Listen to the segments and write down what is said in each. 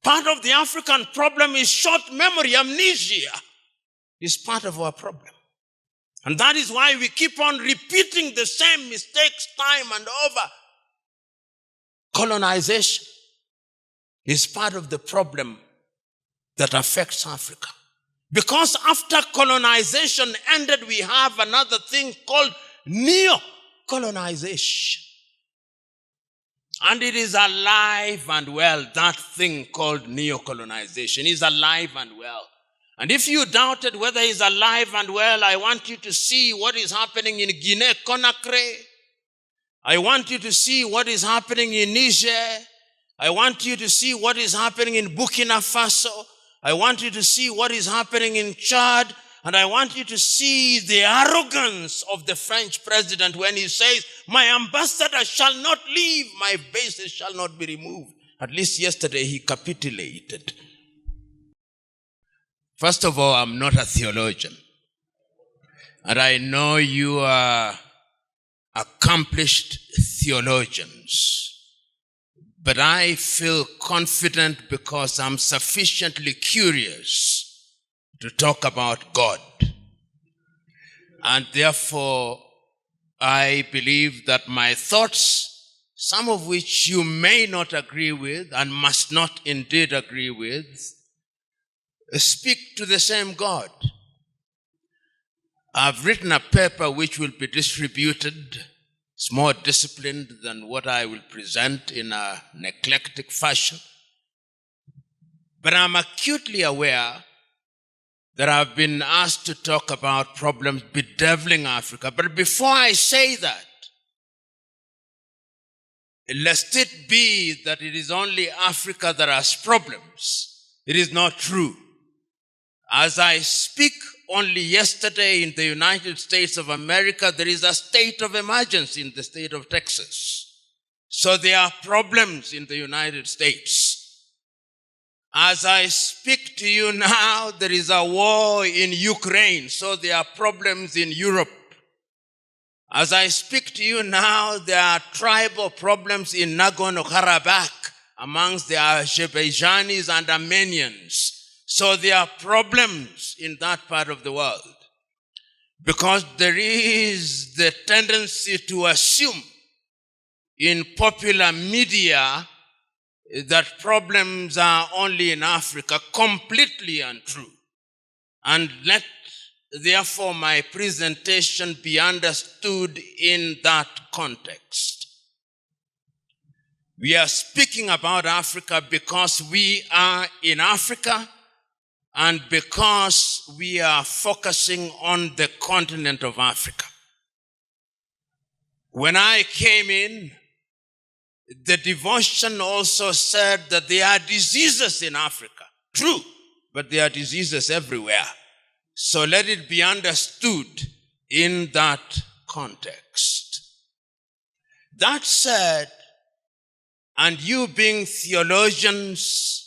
Part of the African problem is short memory, amnesia is part of our problem. And that is why we keep on repeating the same mistakes time and over. Colonization is part of the problem that affects Africa. Because after colonization ended, we have another thing called neocolonization. And it is alive and well. That thing called neocolonization is alive and well. And if you doubted whether it's alive and well, I want you to see what is happening in Guinea-Conakry. I want you to see what is happening in Niger. I want you to see what is happening in Burkina Faso. I want you to see what is happening in Chad. And I want you to see the arrogance of the French president when he says, my ambassador shall not leave, my bases shall not be removed. At least yesterday he capitulated. First of all, I'm not a theologian. And I know you are accomplished theologians. But I feel confident because I'm sufficiently curious to talk about God. And therefore, I believe that my thoughts, some of which you may not agree with and must not indeed agree with, speak to the same God. I've written a paper which will be distributed. It's more disciplined than what I will present in an eclectic fashion. But I'm acutely aware that I've been asked to talk about problems bedeviling Africa. But before I say that, lest it be that it is only Africa that has problems, it is not true. As I speak, only yesterday in the United States of America, there is a state of emergency in the state of Texas. So there are problems in the United States. As I speak to you now, there is a war in Ukraine, so there are problems in Europe. As I speak to you now, there are tribal problems in Nagorno-Karabakh amongst the Azerbaijanis and Armenians. So there are problems in that part of the world. Because there is the tendency to assume in popular media that problems are only in Africa, completely untrue. And let, therefore, my presentation be understood in that context. We are speaking about Africa because we are in Africa and because we are focusing on the continent of Africa. When I came in, the devotion also said that there are diseases in Africa. True, but there are diseases everywhere. So let it be understood in that context. That said, and you being theologians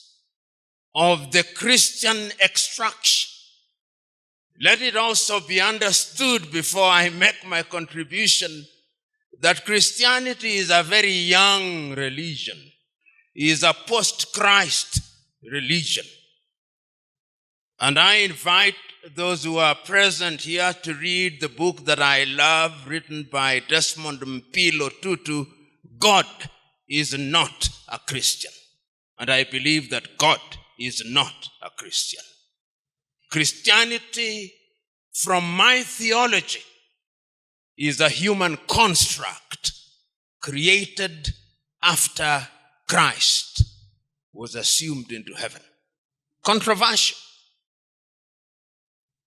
of the Christian extraction, let it also be understood before I make my contribution that Christianity is a very young religion. It is a post-Christ religion. And I invite those who are present here to read the book that I love, written by Desmond Mpilo Tutu, God is not a Christian. And I believe that God is not a Christian. Christianity, from my theology, is a human construct created after Christ was assumed into heaven. Controversial.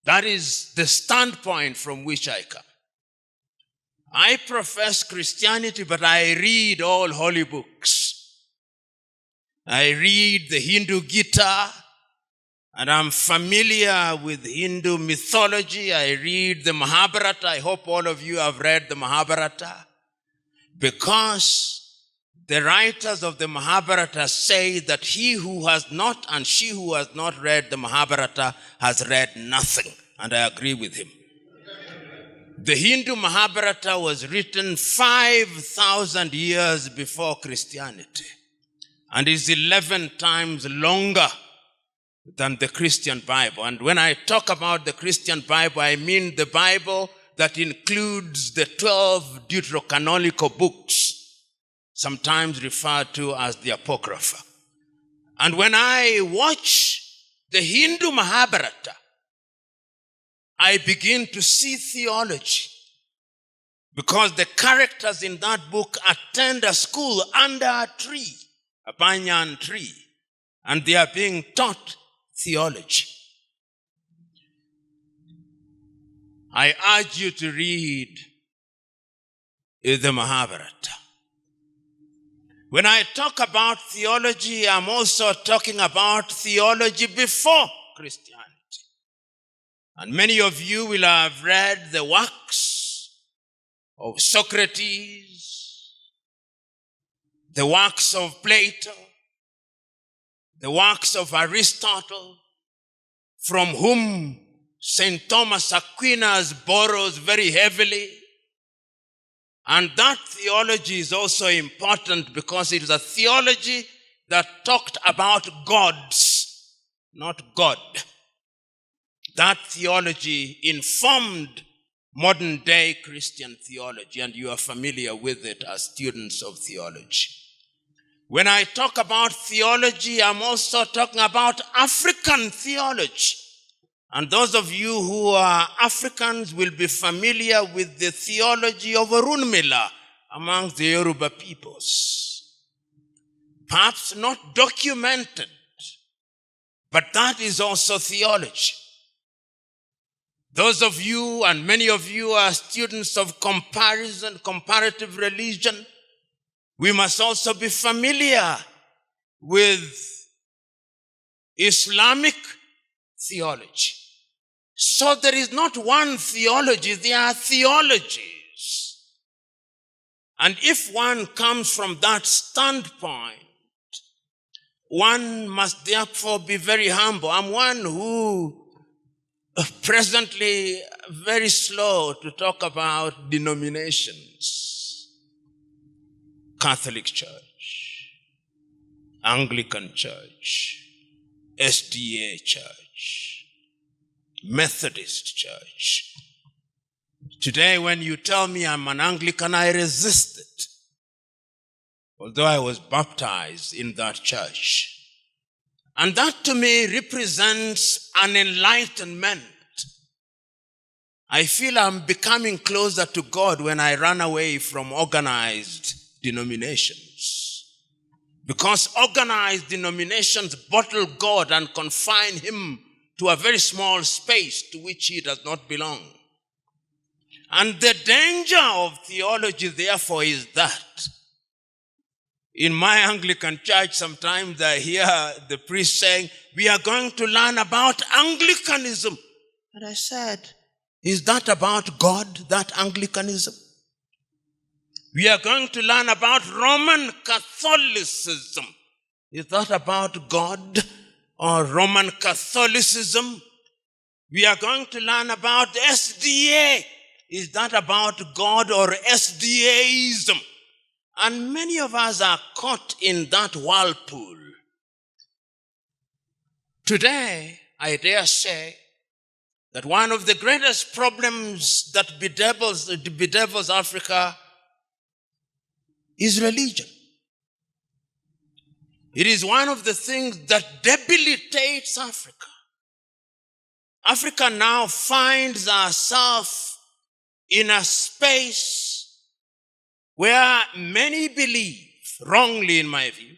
That is the standpoint from which I come. I profess Christianity, but I read all holy books. I read the Hindu Gita, and I'm familiar with Hindu mythology. I read the Mahabharata. I hope all of you have read the Mahabharata. Because the writers of the Mahabharata say that he who has not and she who has not read the Mahabharata has read nothing. And I agree with him. The Hindu Mahabharata was written 5,000 years before Christianity. and is 11 times longer than the Christian Bible. And when I talk about the Christian Bible, I mean the Bible that includes the 12 deuterocanonical books, sometimes referred to as the Apocrypha. And when I watch the Hindu Mahabharata, I begin to see theology, because the characters in that book attend a school under a tree, a banyan tree, and they are being taught theology. I urge you to read the Mahabharata. When I talk about theology, I'm also talking about theology before Christianity. And many of you will have read the works of Socrates, the works of Plato, the works of Aristotle, from whom St. Thomas Aquinas borrows very heavily. And that theology is also important because it is a theology that talked about gods, not God. That theology informed modern day Christian theology, and you are familiar with it as students of theology. When I talk about theology, I'm also talking about African theology. And those of you who are Africans will be familiar with the theology of Orunmila among the Yoruba peoples. Perhaps not documented, but that is also theology. Those of you, and many of you, are students of comparative religion. We must also be familiar with Islamic theology. So there is not one theology, there are theologies. And if one comes from that standpoint, one must therefore be very humble. I'm one who presently very slow to talk about denominations. Catholic Church, Anglican Church, SDA Church, Methodist Church. Today, when you tell me I'm an Anglican, I resist it, although I was baptized in that church. And that to me represents an enlightenment. I feel I'm becoming closer to God when I run away from organized denominations. Because organized denominations bottle God and confine him to a very small space to which he does not belong. And the danger of theology, therefore, is that in my Anglican church, sometimes I hear the priest saying, we are going to learn about Anglicanism. And I said, is that about God, that Anglicanism? We are going to learn about Roman Catholicism. Is that about God or Roman Catholicism? We are going to learn about SDA. Is that about God or SDAism? And many of us are caught in that whirlpool. Today, I dare say that one of the greatest problems that bedevils Africa is religion. It is one of the things that debilitates Africa. Africa now finds herself in a space where many believe, wrongly in my view,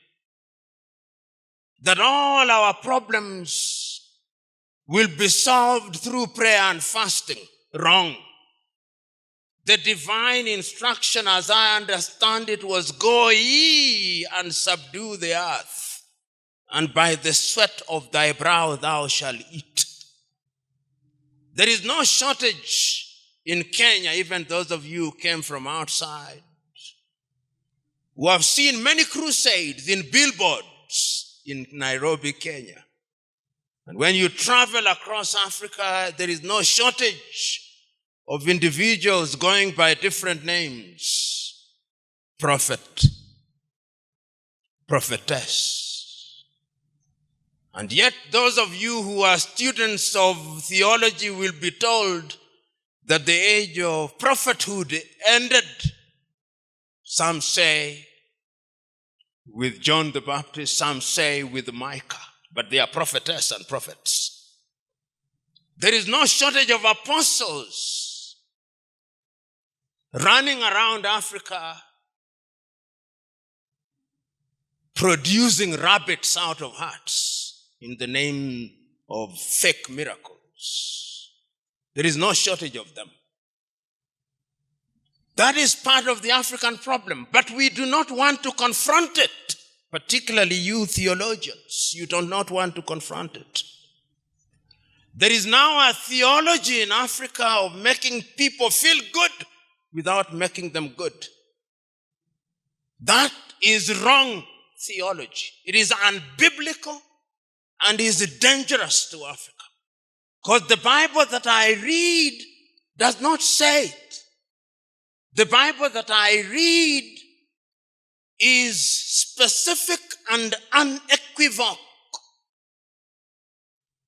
that all our problems will be solved through prayer and fasting. Wrong. The divine instruction, as I understand it, was go ye and subdue the earth, and by the sweat of thy brow thou shalt eat. There is no shortage in Kenya, even those of you who came from outside, who have seen many crusades in billboards in Nairobi, Kenya. And when you travel across Africa, there is no shortage of individuals going by different names. Prophet, prophetess. And yet those of you who are students of theology will be told that the age of prophethood ended, some say with John the Baptist, some say with Micah, but they are prophetess and prophets. There is no shortage of apostles running around Africa producing rabbits out of hats in the name of fake miracles. There is no shortage of them. That is part of the African problem, but we do not want to confront it, particularly you theologians. You do not want to confront it. There is now a theology in Africa of making people feel good without making them good. That is wrong theology. It is unbiblical and is dangerous to Africa. Because the Bible that I read does not say it. The Bible that I read is specific and unequivocal.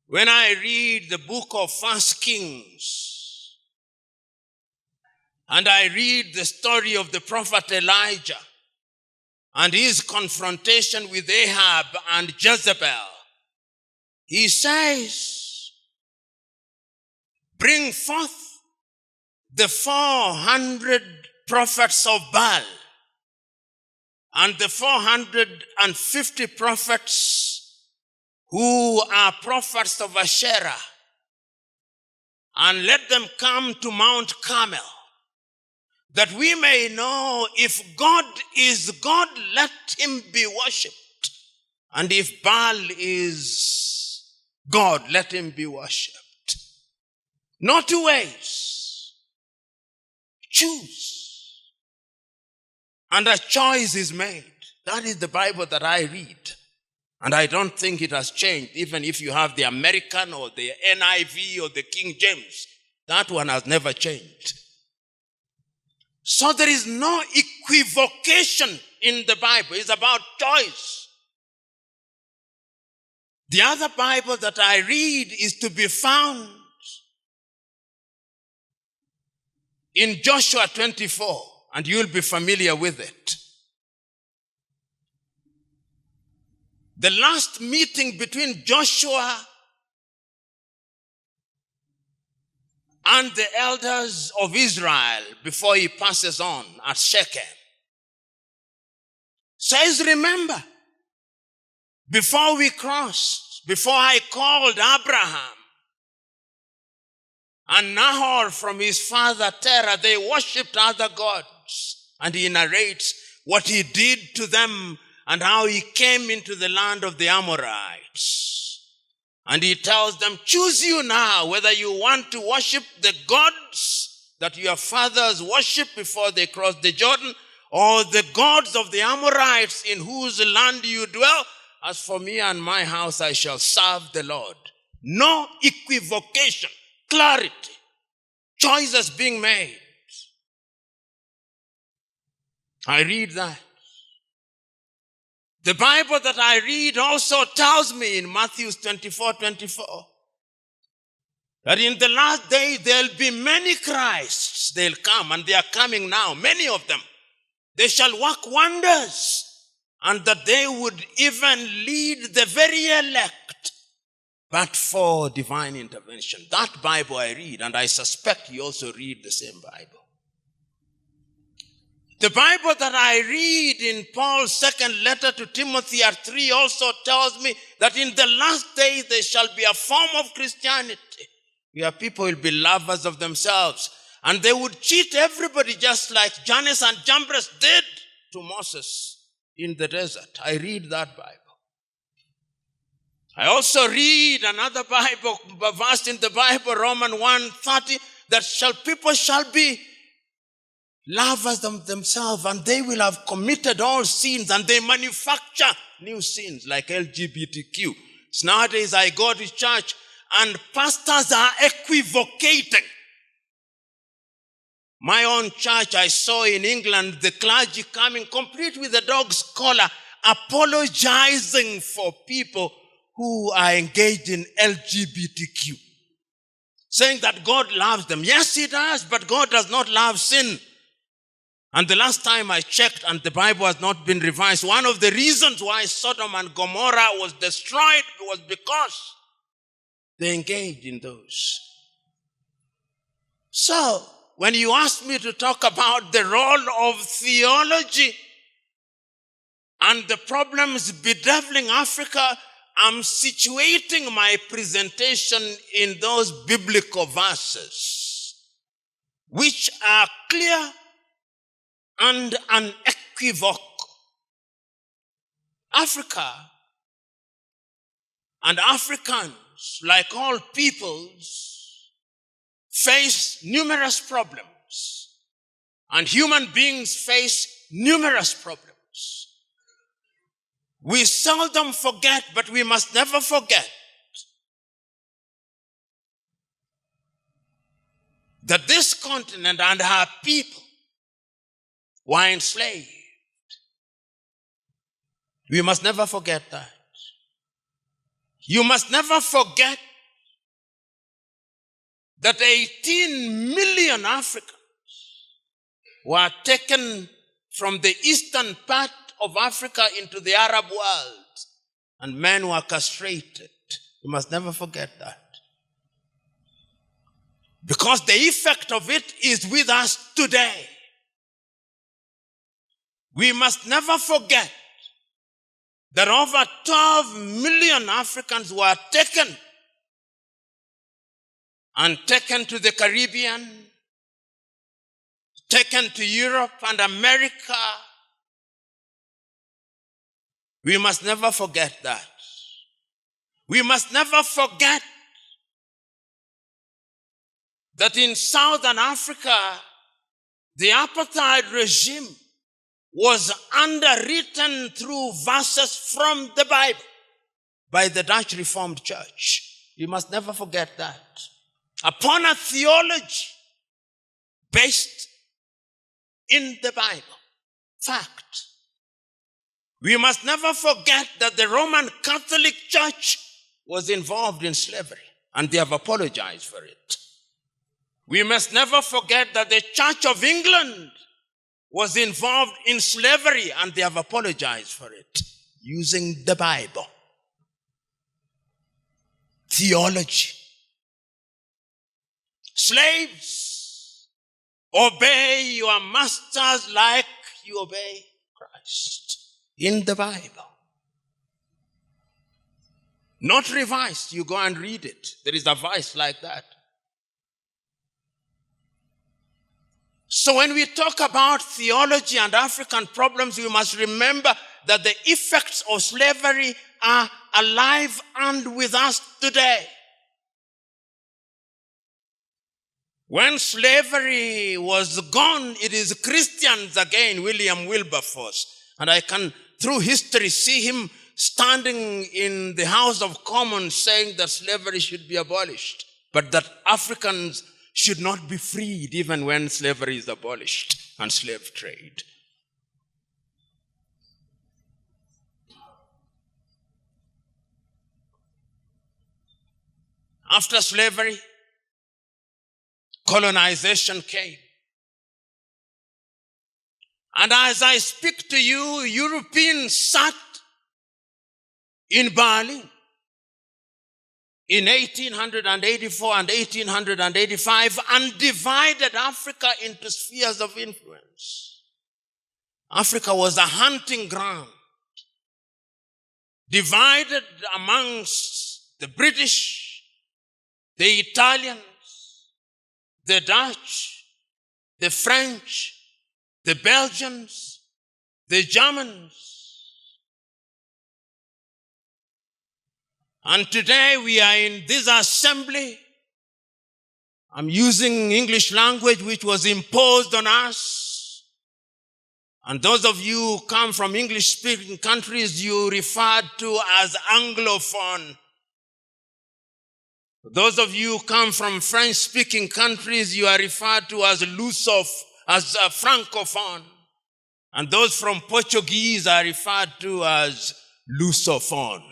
When I read the book of 1 Kings, and I read the story of the prophet Elijah and his confrontation with Ahab and Jezebel, he says, bring forth the 400 prophets of Baal and the 450 prophets who are prophets of Asherah, and let them come to Mount Carmel, that we may know if God is God, let him be worshipped. And if Baal is God, let him be worshipped. No two ways. Choose. And a choice is made. That is the Bible that I read. And I don't think it has changed, even if you have the American or the NIV or the King James. That one has never changed. So there is no equivocation in the Bible. It's about choice. The other Bible that I read is to be found in Joshua 24, and you'll be familiar with it. The last meeting between Joshua and the elders of Israel before he passes on at Shechem says, remember, before we crossed, before I called Abraham and Nahor from his father Terah, they worshipped other gods. And he narrates what he did to them and how he came into the land of the Amorites. And he tells them, choose you now whether you want to worship the gods that your fathers worshiped before they crossed the Jordan, or the gods of the Amorites in whose land you dwell. As for me and my house, I shall serve the Lord. No equivocation, clarity, choices being made. I read that. The Bible that I read also tells me in Matthew 24:24 that in the last days there'll be many Christs. They'll come, and they are coming now, many of them. They shall work wonders, and that they would even lead the very elect, but for divine intervention. That Bible I read, and I suspect you also read the same Bible. The Bible that I read in Paul's second letter to Timothy at 3 also tells me that in the last days there shall be a form of Christianity where people will be lovers of themselves, and they would cheat everybody just like Jannes and Jambres did to Moses in the desert. I read that Bible. I also read another Bible verse in the Bible, Romans 1:30, that people shall be lovers of themselves, and they will have committed all sins, and they manufacture new sins like LGBTQ. So nowadays I go to church and pastors are equivocating. My own church, I saw in England the clergy coming complete with a dog's collar apologizing for people who are engaged in LGBTQ, saying that God loves them. Yes, he does, but God does not love sin. And the last time I checked, and the Bible has not been revised, one of the reasons why Sodom and Gomorrah was destroyed was because they engaged in those. So, when you ask me to talk about the role of theology and the problems bedeviling Africa, I'm situating my presentation in those biblical verses, which are clear and unequivocal. Africa and Africans, like all peoples, face numerous problems, and human beings face numerous problems. We seldom forget, but we must never forget that this continent and our people were enslaved. We must never forget that. You must never forget that 18 million Africans were taken from the eastern part of Africa into the Arab world, and men were castrated. You must never forget that. Because the effect of it is with us today. We must never forget that over 12 million Africans were taken to the Caribbean, taken to Europe and America. We must never forget that. We must never forget that in Southern Africa, the apartheid regime was underwritten through verses from the Bible by the Dutch Reformed Church. You must never forget that. Upon a theology based in the Bible. Fact. We must never forget that the Roman Catholic Church was involved in slavery, and they have apologized for it. We must never forget that the Church of England was involved in slavery, and they have apologized for it, using the Bible. Theology. Slaves, obey your masters like you obey Christ. In the Bible. Not revised. You go and read it. There is a verse like that. So when we talk about theology and African problems, we must remember that the effects of slavery are alive and with us today. When slavery was gone, it is Christians again, William Wilberforce. And I can, through history, see him standing in the House of Commons saying that slavery should be abolished, but that Africans should not be freed even when slavery is abolished and slave trade. After slavery, colonization came. And as I speak to you, Europeans sat in Berlin in 1884 and 1885 and divided Africa into spheres of influence. Africa was a hunting ground, divided amongst the British, the Italians, the Dutch, the French, the Belgians, the Germans. And today we are in this assembly. I'm using English language which was imposed on us. And those of you who come from English-speaking countries, you referred to as Anglophone. Those of you who come from French-speaking countries, you are referred to as Francophone. And those from Portuguese are referred to as Lusophone.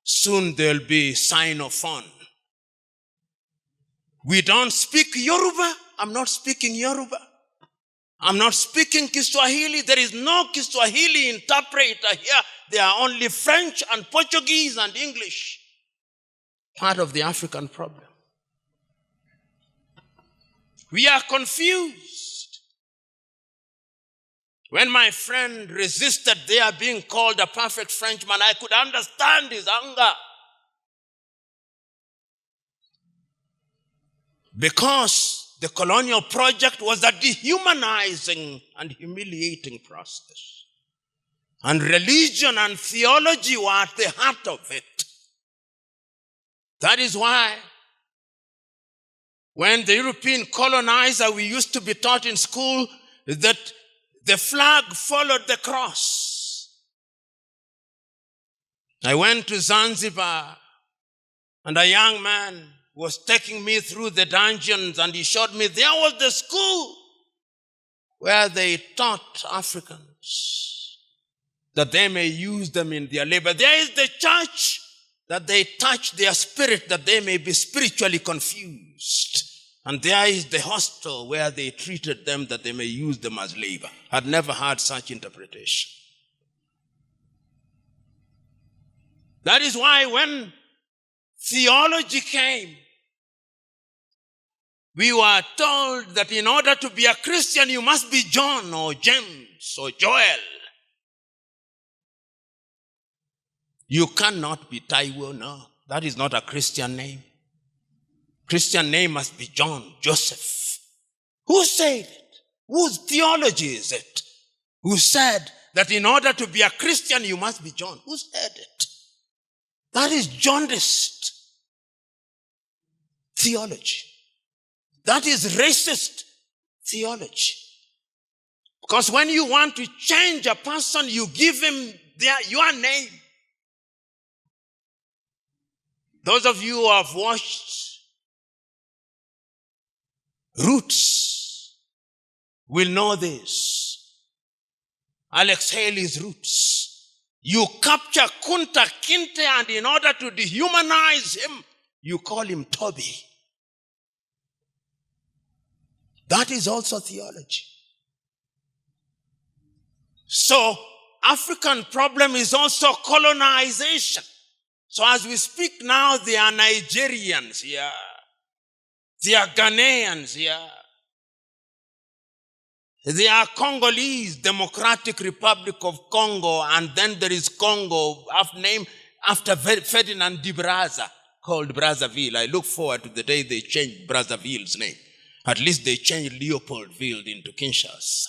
Soon they'll be Sinophone. We don't speak Yoruba. I'm not speaking Yoruba. I'm not speaking Kiswahili. There is no Kiswahili interpreter here. There are only French and Portuguese and English. Part of the African problem. We are confused. When my friend resisted their being called a perfect Frenchman, I could understand his anger. Because the colonial project was a dehumanizing and humiliating process. And religion and theology were at the heart of it. That is why when the European colonizer, we used to be taught in school that the flag followed the cross. I went to Zanzibar and a young man was taking me through the dungeons and he showed me there was the school where they taught Africans that they may use them in their labor. There is the church that they touch their spirit that they may be spiritually confused. And there is the hostel where they treated them that they may use them as labor. I'd never heard such interpretation. That is why when theology came, we were told that in order to be a Christian, you must be John or James or Joel. You cannot be Taiwo, no. That is not a Christian name. Christian name must be John, Joseph. Who said it? Whose theology is it? Who said that in order to be a Christian, you must be John? Who said it? That is jaundiced theology. That is racist theology. Because when you want to change a person, you give him your name. Those of you who have watched Roots will know this. Alex Haley's Roots. You capture Kunta Kinte and in order to dehumanize him, you call him Toby. That is also theology. So, African problem is also colonization. So as we speak now, there are Nigerians here. There are Ghanaians here. There are Congolese, Democratic Republic of Congo, and then there is Congo, named after Ferdinand de Brazza, called Brazzaville. I look forward to the day they change Brazzaville's name. At least they changed Leopoldville into Kinshasa.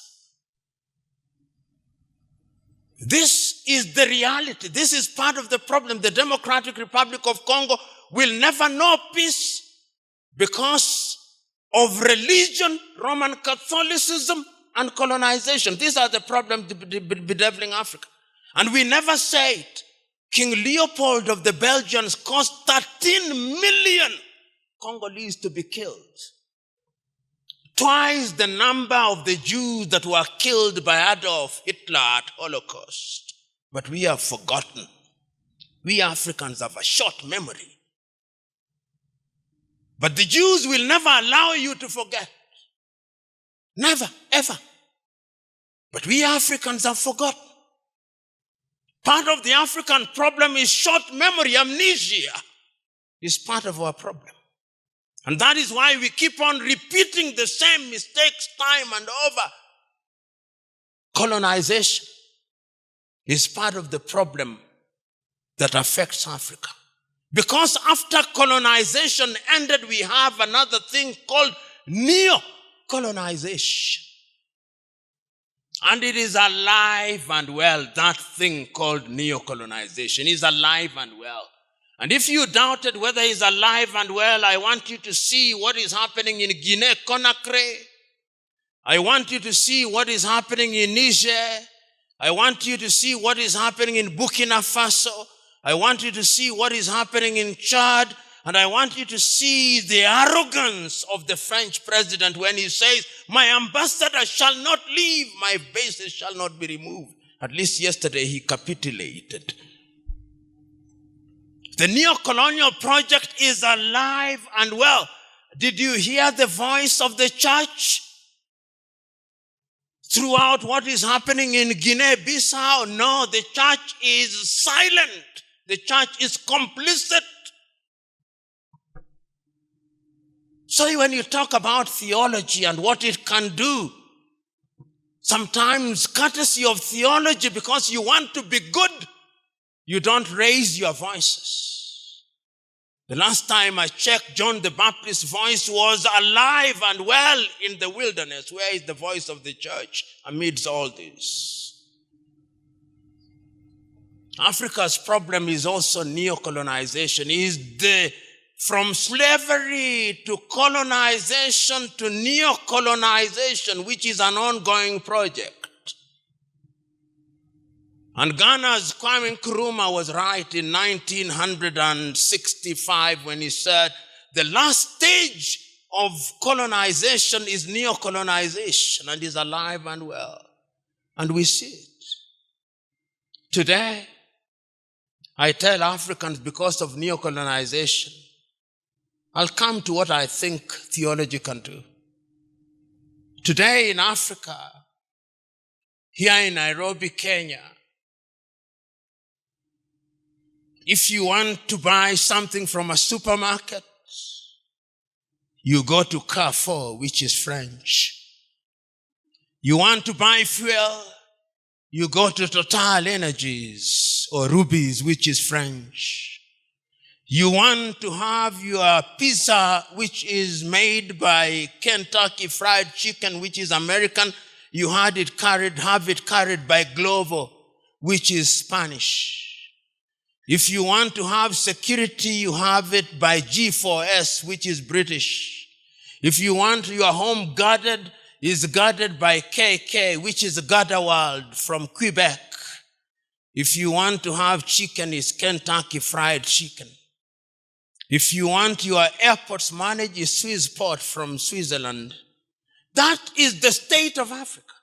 This is the reality. This is part of the problem. The Democratic Republic of Congo will never know peace because of religion, Roman Catholicism, and colonization. These are the problems bedeviling Africa. And we never say it. King Leopold of the Belgians caused 13 million Congolese to be killed. Twice the number of the Jews that were killed by Adolf Hitler at Holocaust. But we have forgotten. We Africans have a short memory. But the Jews will never allow you to forget. Never, ever. But we Africans have forgotten. Part of the African problem is short memory, amnesia. Is part of our problem. And that is why we keep on repeating the same mistakes time and over. Colonization is part of the problem that affects Africa. Because after colonization ended, we have another thing called neocolonization. And it is alive and well. That thing called neocolonization is alive and well. And if you doubted whether it's alive and well, I want you to see what is happening in Guinea-Conakry. I want you to see what is happening in Niger. I want you to see what is happening in Burkina Faso. I want you to see what is happening in Chad. And I want you to see the arrogance of the French president when he says, my ambassador shall not leave, my bases shall not be removed. At least yesterday he capitulated. The neocolonial project is alive and well. Did you hear the voice of the church throughout what is happening in Guinea-Bissau? No, the church is silent. The church is complicit. So when you talk about theology and what it can do, sometimes courtesy of theology, because you want to be good, you don't raise your voices. The last time I checked, John the Baptist's voice was alive and well in the wilderness. Where is the voice of the church amidst all this? Africa's problem is also neocolonization. From slavery to colonization to neocolonization, which is an ongoing project. And Ghana's Kwame Nkrumah was right in 1965 when he said, the last stage of colonization is neocolonization, and is alive and well. And we see it. Today, I tell Africans because of neocolonization, I'll come to what I think theology can do. Today in Africa, here in Nairobi, Kenya, if you want to buy something from a supermarket, you go to Carrefour, which is French. You want to buy fuel, you go to Total Energies or Rubies, which is French. You want to have your pizza, which is made by Kentucky Fried Chicken, which is American. You have it carried by Glovo, which is Spanish. If you want to have security, you have it by G4S, which is British. If you want your home guarded, is guarded by KK, which is Gardewald from Quebec. If you want to have chicken, it's Kentucky Fried Chicken. If you want your airports managed, is Swissport from Switzerland. That is the state of Africa.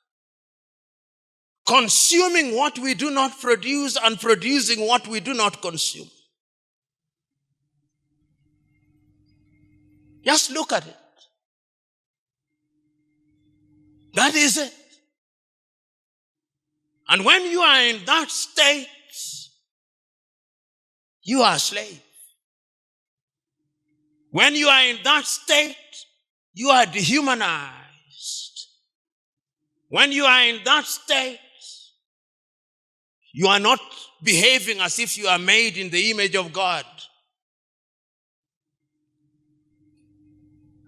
Consuming what we do not produce and producing what we do not consume. Just look at it. That is it. And when you are in that state, you are a slave. When you are in that state, you are dehumanized. When you are in that state, you are not behaving as if you are made in the image of God.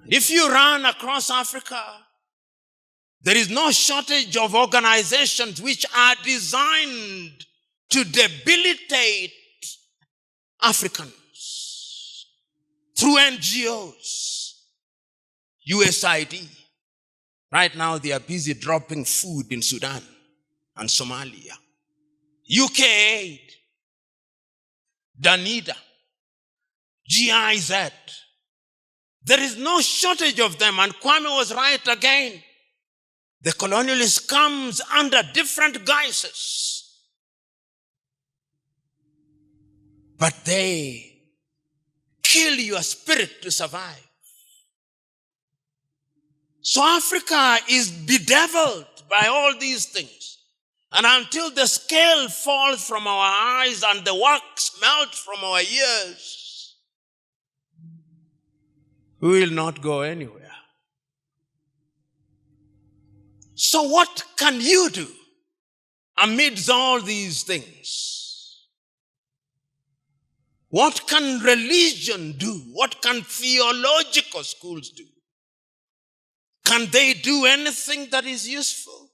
If you run across Africa, there is no shortage of organizations which are designed to debilitate Africans. Through NGOs, USAID. Right now they are busy dropping food in Sudan and Somalia. UK Aid, Danida, GIZ. There is no shortage of them, and Kwame was right again. The colonialist comes under different guises. But they kill your spirit to survive. So Africa is bedeviled by all these things. And until the scale falls from our eyes and the wax melts from our ears, we will not go anywhere. So what can you do amidst all these things? What can religion do? What can theological schools do? Can they do anything that is useful?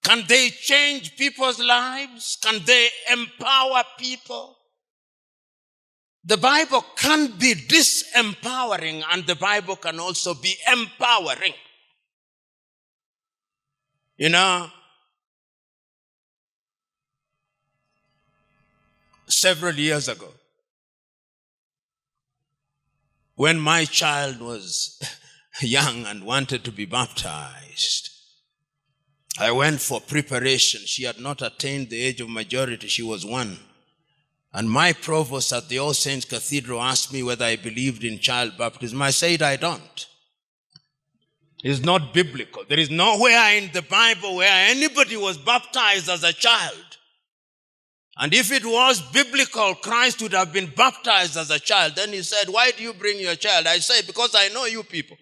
Can they change people's lives? Can they empower people? The Bible can be disempowering, and the Bible can also be empowering. You know, several years ago, when my child was young and wanted to be baptized, I went for preparation. She had not attained the age of majority. She was 1. And my provost at the All Saints Cathedral asked me whether I believed in child baptism. I said, I don't. It's not biblical. There is nowhere in the Bible where anybody was baptized as a child. And if it was biblical, Christ would have been baptized as a child. Then he said, why do you bring your child? I say, because I know you people.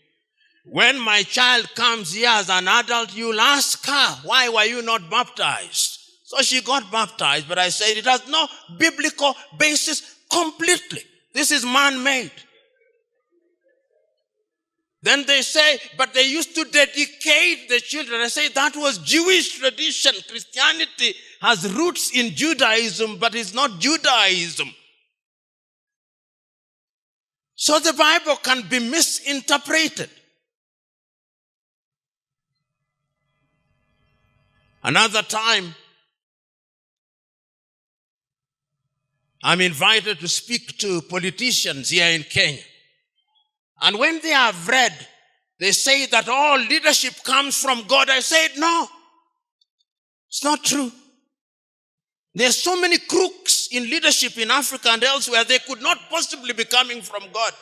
When my child comes here as an adult, you'll ask her, why were you not baptized? So she got baptized, but I said it has no biblical basis completely. This is man-made. Then they say, but they used to dedicate the children. I say that was Jewish tradition. Christianity has roots in Judaism, but it's not Judaism. So the Bible can be misinterpreted. Another time, I'm invited to speak to politicians here in Kenya. And when they have read, they say that all leadership comes from God. I said, no, it's not true. There's so many crooks in leadership in Africa and elsewhere, they could not possibly be coming from God.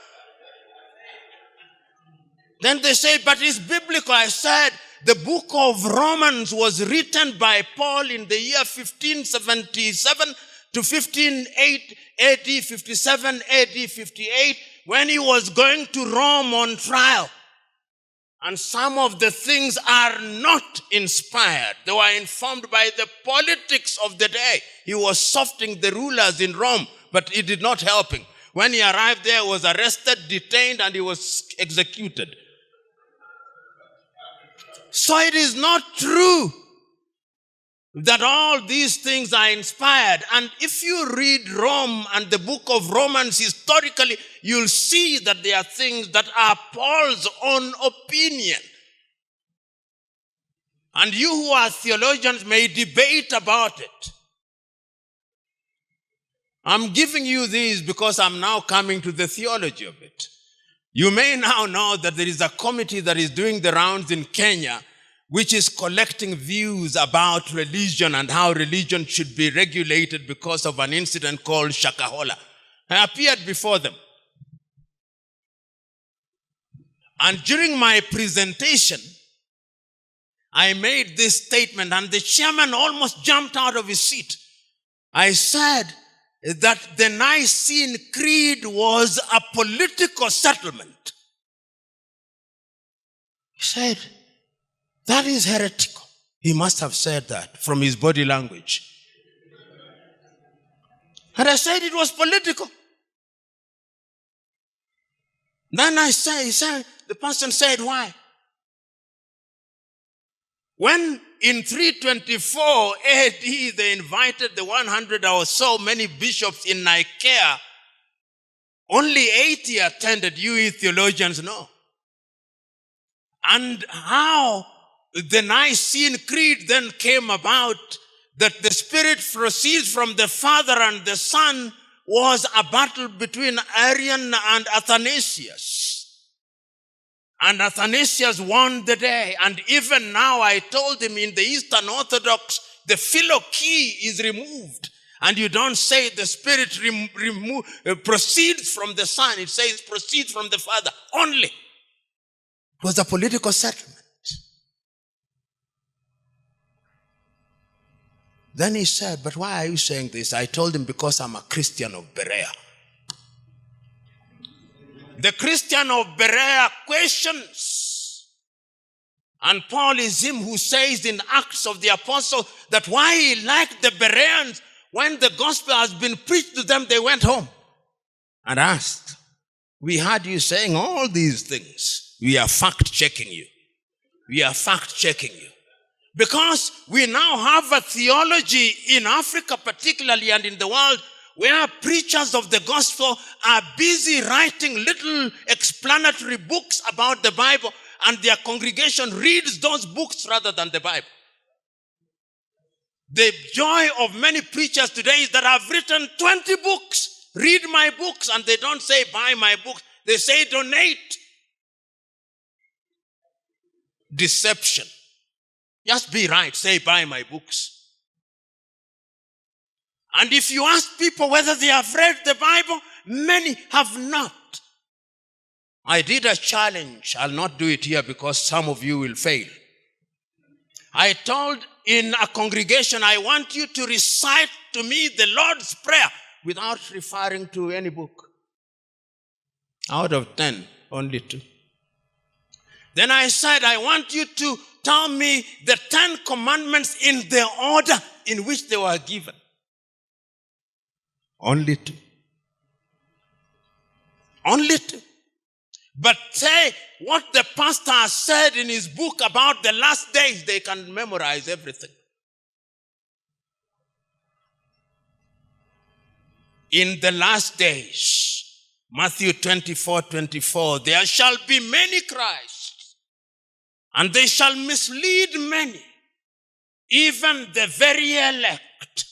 Then they say, but it's biblical. I said, the book of Romans was written by Paul in the year 1577 to 1508 AD, 57 AD, 58, when he was going to Rome on trial. And some of the things are not inspired. They were informed by the politics of the day. He was softening the rulers in Rome, but it did not help him. When he arrived there, he was arrested, detained, and he was executed. So it is not true that all these things are inspired. And if you read Rome and the book of Romans historically, you'll see that there are things that are Paul's own opinion. And you who are theologians may debate about it. I'm giving you these because I'm now coming to the theology of it. You may now know that there is a committee that is doing the rounds in Kenya, which is collecting views about religion and how religion should be regulated because of an incident called Shakahola. I appeared before them. And during my presentation, I made this statement, and the chairman almost jumped out of his seat. I said that the Nicene Creed was a political settlement. He said, that is heretical. He must have said that from his body language. And I said it was political. Then the person said, why? When in 324 AD they invited the 100 or so many bishops in Nicaea, only 80 attended. You theologians know. And how the Nicene Creed then came about, that the Spirit proceeds from the Father and the Son, was a battle between Arian and Athanasius. And Athanasius won the day. And even now, I told him, in the Eastern Orthodox, the phylloky is removed. And you don't say the Spirit proceeds from the Son. It says proceeds from the Father only. It was a political settlement. Then he said, but why are you saying this? I told him, because I'm a Christian of Berea. The Christian of Berea questions. And Paul is him who says in Acts of the Apostles that why he liked the Bereans, when the gospel has been preached to them, they went home and asked, we heard you saying all these things. We are fact-checking you. We are fact-checking you. Because we now have a theology in Africa particularly and in the world where preachers of the gospel are busy writing little explanatory books about the Bible, and their congregation reads those books rather than the Bible. The joy of many preachers today is that I've written 20 books. Read my books, and they don't say buy my books. They say donate. Deception. Just be right. Say buy my books. And if you ask people whether they have read the Bible, many have not. I did a challenge. I'll not do it here because some of you will fail. I told in a congregation, I want you to recite to me the Lord's Prayer without referring to any book. Out of 10, only 2. Then I said, I want you to tell me the 10 commandments in the order in which they were given. Only 2. Only 2. But say what the pastor has said in his book about the last days, they can memorize everything. In the last days, Matthew 24:24, there shall be many Christs, and they shall mislead many, even the very elect.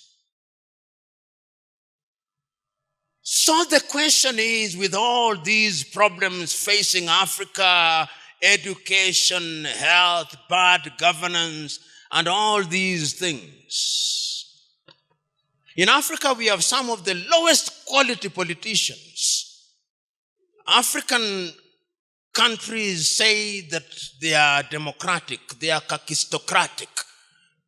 So the question is, with all these problems facing Africa, education, health, bad governance, and all these things, in Africa we have some of the lowest quality politicians. African countries say that they are democratic, they are kakistocratic.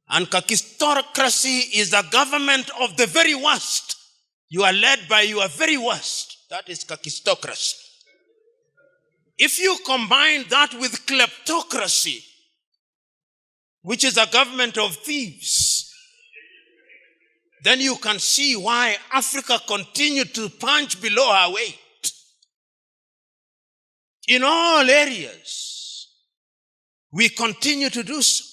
And kakistocracy is a government of the very worst. You are led by your very worst. That is kakistocracy. If you combine that with kleptocracy, which is a government of thieves, then you can see why Africa continued to punch below her weight. In all areas, we continue to do so.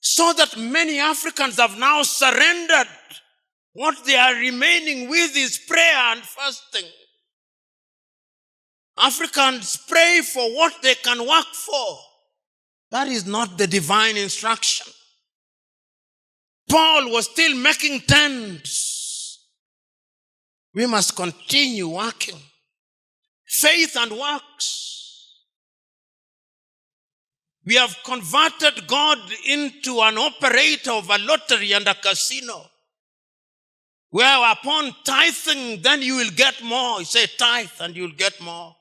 So that many Africans have now surrendered. What they are remaining with is prayer and fasting. Africans pray for what they can work for. That is not the divine instruction. Paul was still making tents. We must continue working. Faith and works. We have converted God into an operator of a lottery and a casino. Where upon tithing, then you will get more. You say tithe and you will get more.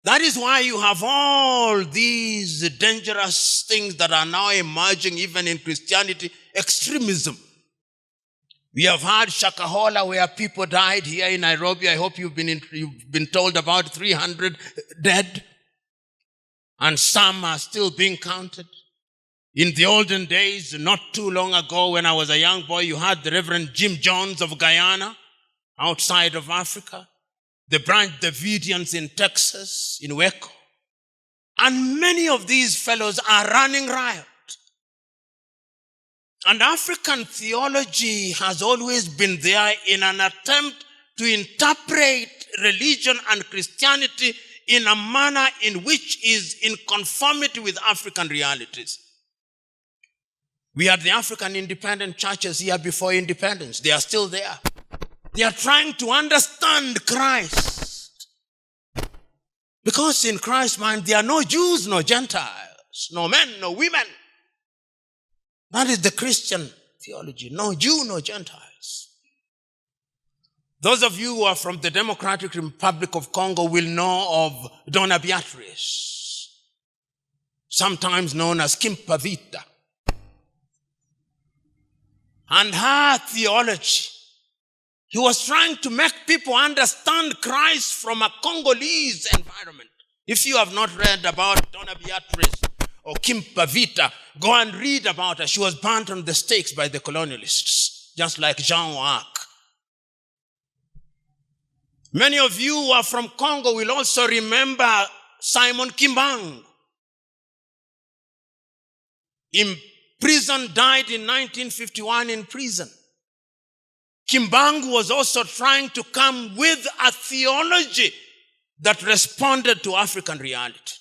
That is why you have all these dangerous things that are now emerging even in Christianity. Extremism. We have had Shakahola where people died here in Nairobi. I hope you've been told about 300 dead. And some are still being counted. In the olden days, not too long ago when I was a young boy, you had the Reverend Jim Jones of Guyana, outside of Africa. The Branch Davidians in Texas, in Waco. And many of these fellows are running riot. And African theology has always been there in an attempt to interpret religion and Christianity in a manner in which is in conformity with African realities. We had the African independent churches here before independence. They are still there. They are trying to understand Christ. Because in Christ's mind, there are no Jews, no Gentiles, no men, no women. That is the Christian theology. No Jew, no Gentiles. Those of you who are from the Democratic Republic of Congo will know of Donna Beatrice, sometimes known as Kimpavita. And her theology, he was trying to make people understand Christ from a Congolese environment. If you have not read about Donna Beatrice or Kimpavita, go and read about her. She was burnt on the stakes by the colonialists, just like Jean d'Arc. Many of you who are from Congo will also remember Simon Kimbangu. In prison, died in 1951 in prison. Kimbangu was also trying to come with a theology that responded to African reality.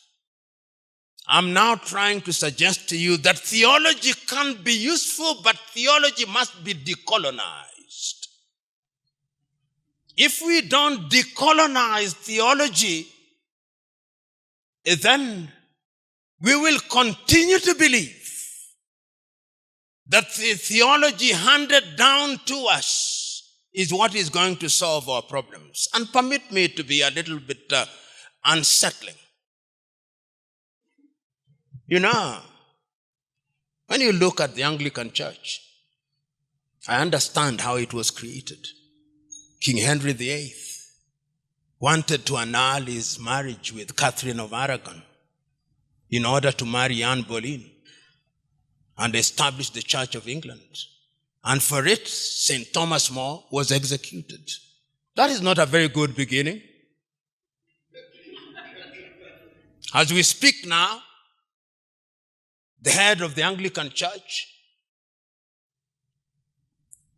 I'm now trying to suggest to you that theology can be useful, but theology must be decolonized. If we don't decolonize theology, then we will continue to believe that the theology handed down to us is what is going to solve our problems. And permit me to be a little bit unsettling. You know, when you look at the Anglican Church, I understand how it was created. King Henry VIII wanted to annul his marriage with Catherine of Aragon in order to marry Anne Boleyn and establish the Church of England. And for it, St. Thomas More was executed. That is not a very good beginning. As we speak now, the head of the Anglican Church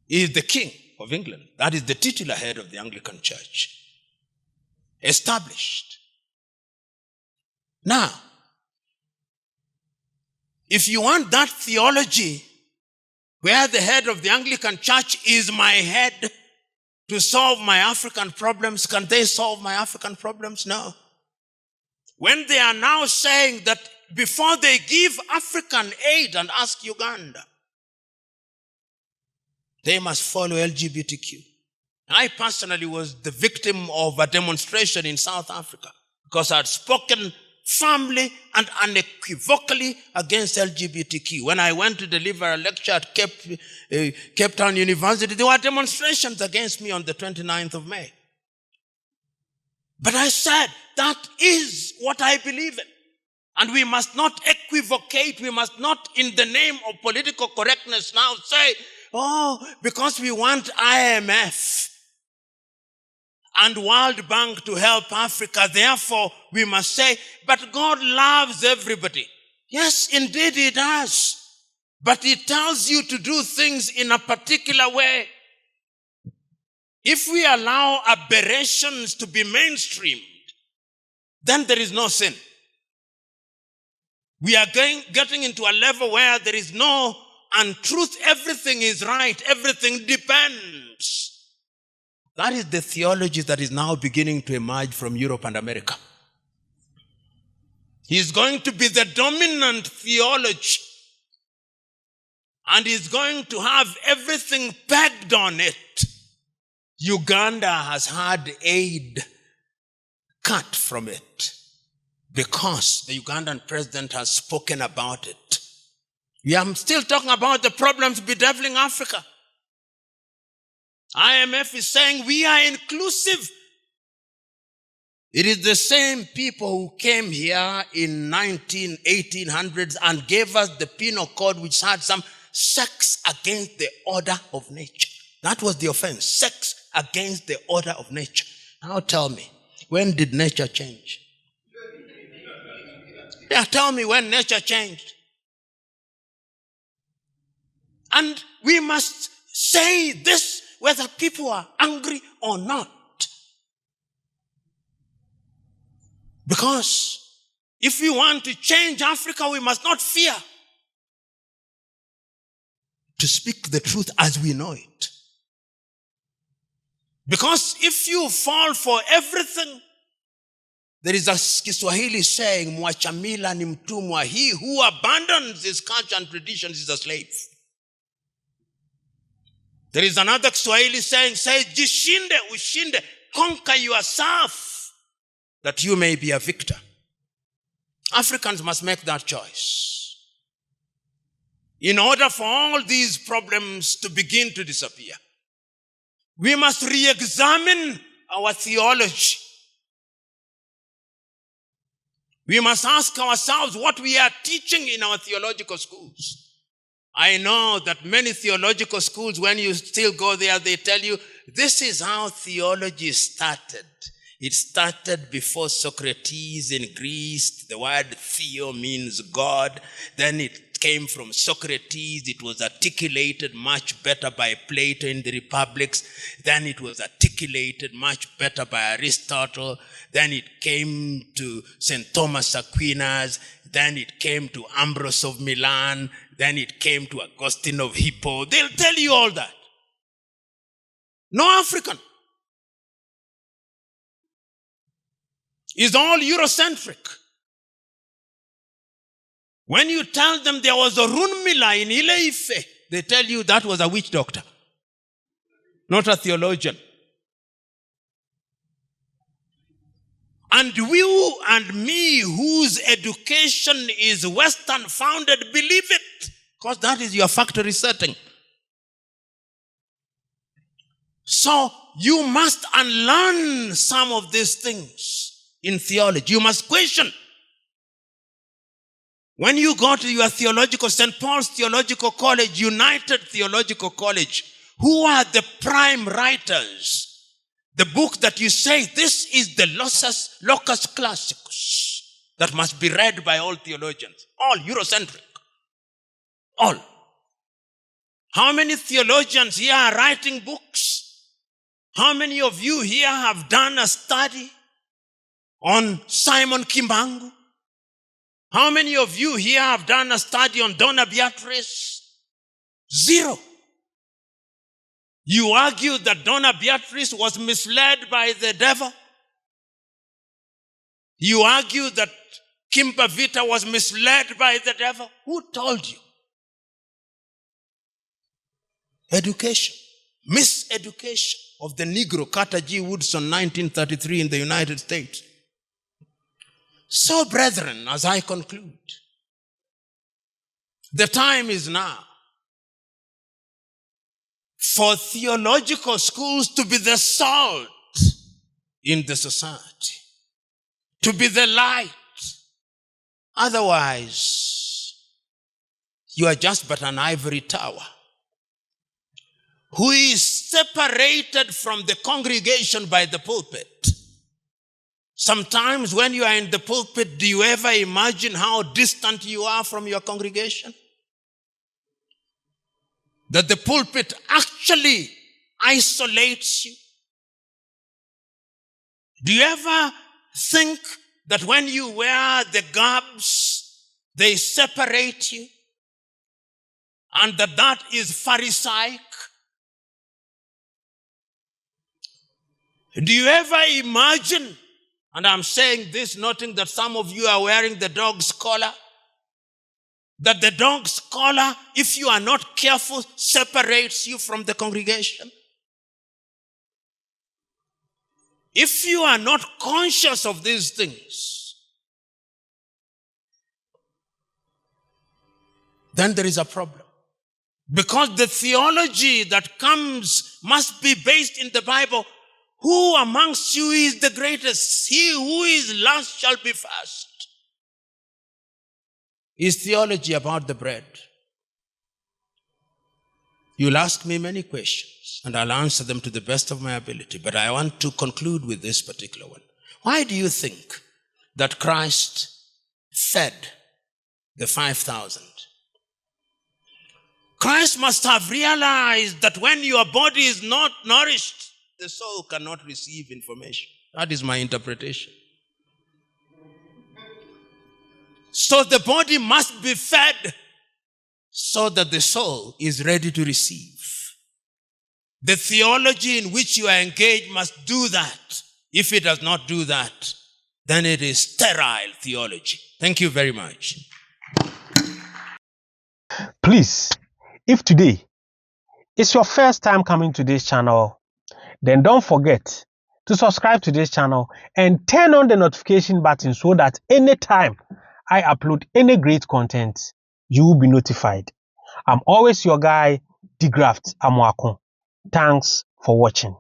is the King of England. That is the titular head of the Anglican Church. Established. Now, if you want that theology where the head of the Anglican Church is my head to solve my African problems, can they solve my African problems? No. When they are now saying that before they give African aid and ask Uganda, they must follow LGBTQ. I personally was the victim of a demonstration in South Africa because I had spoken firmly and unequivocally against LGBTQ. When I went to deliver a lecture at Cape Town University, there were demonstrations against me on the 29th of May. But I said, that is what I believe in. And we must not equivocate. We must not, in the name of political correctness, now say, oh, because we want IMF and World Bank to help Africa, therefore we must say, but God loves everybody. Yes, indeed He does. But He tells you to do things in a particular way. If we allow aberrations to be mainstreamed, then there is no sin. We are getting into a level where there is no untruth. Everything is right. Everything depends. That is the theology that is now beginning to emerge from Europe and America. He is going to be the dominant theology. And he's going to have everything pegged on it. Uganda has had aid cut from it because the Ugandan president has spoken about it. We are still talking about the problems bedeviling Africa. IMF is saying we are inclusive. It is the same people who came here in 1800s and gave us the penal code which had some sex against the order of nature. That was the offense, sex against the order of nature. Now tell me, when did nature change? Yeah, tell me when nature changed. And we must say this whether people are angry or not. Because if we want to change Africa, we must not fear to speak the truth as we know it. Because if you fall for everything, there is a Kiswahili saying, mwachamila ni mtumwa. He who abandons his culture and traditions is a slave. There is another Kiswahili saying, say, jishinde, ushinde, conquer yourself, that you may be a victor. Africans must make that choice. In order for all these problems to begin to disappear, we must re-examine our theology. We must ask ourselves what we are teaching in our theological schools. I know that many theological schools, when you still go there, they tell you, this is how theology started. It started before Socrates in Greece. The word theo means God. Then it came from Socrates. It was articulated much better by Plato in the Republics. Then it was articulated much better by Aristotle. Then it came to St. Thomas Aquinas. Then it came to Ambrose of Milan. Then it came to Augustine of Hippo. They'll tell you all that. No African is all Eurocentric. When you tell them there was a Runmila in Ile-Ife, they tell you that was a witch doctor, not a theologian. And you and me, whose education is Western founded, believe it, because that is your factory setting. So you must unlearn some of these things in theology. You must question. When you go to your theological, St. Paul's Theological College, United Theological College, who are the prime writers? The book that you say, this is the locus classicus that must be read by all theologians. All Eurocentric. All. How many theologians here are writing books? How many of you here have done a study on Simon Kimbangu? How many of you here have done a study on Donna Beatrice? Zero. You argue that Donna Beatrice was misled by the devil. You argue that Kimba Vita was misled by the devil. Who told you? Education. Miseducation of the Negro, Carter G. Woodson, 1933 in the United States. So, brethren, as I conclude, the time is now for theological schools to be the salt in the society, to be the light. Otherwise, you are just but an ivory tower who is separated from the congregation by the pulpit. Sometimes when you are in the pulpit, do you ever imagine how distant you are from your congregation? That the pulpit actually isolates you. Do you ever think that when you wear the garbs, they separate you? And that is Pharisaic? Do you ever imagine, and I'm saying this noting that some of you are wearing the dog's collar, that the dog's collar, if you are not careful, separates you from the congregation? If you are not conscious of these things, then there is a problem. Because the theology that comes must be based in the Bible. Who amongst you is the greatest? He who is last shall be first. Is theology about the bread? You'll ask me many questions, and I'll answer them to the best of my ability. But I want to conclude with this particular one. Why do you think that Christ fed the 5,000? Christ must have realized that when your body is not nourished, the soul cannot receive information. That is my interpretation. So the body must be fed so that the soul is ready to receive. The theology in which you are engaged must do that. If it does not do that, then it is sterile theology. Thank you very much. Please, if today is your first time coming to this channel, then don't forget to subscribe to this channel and turn on the notification button so that anytime I upload any great content, you will be notified. I'm always your guy, De-Graft Amoako. Thanks for watching.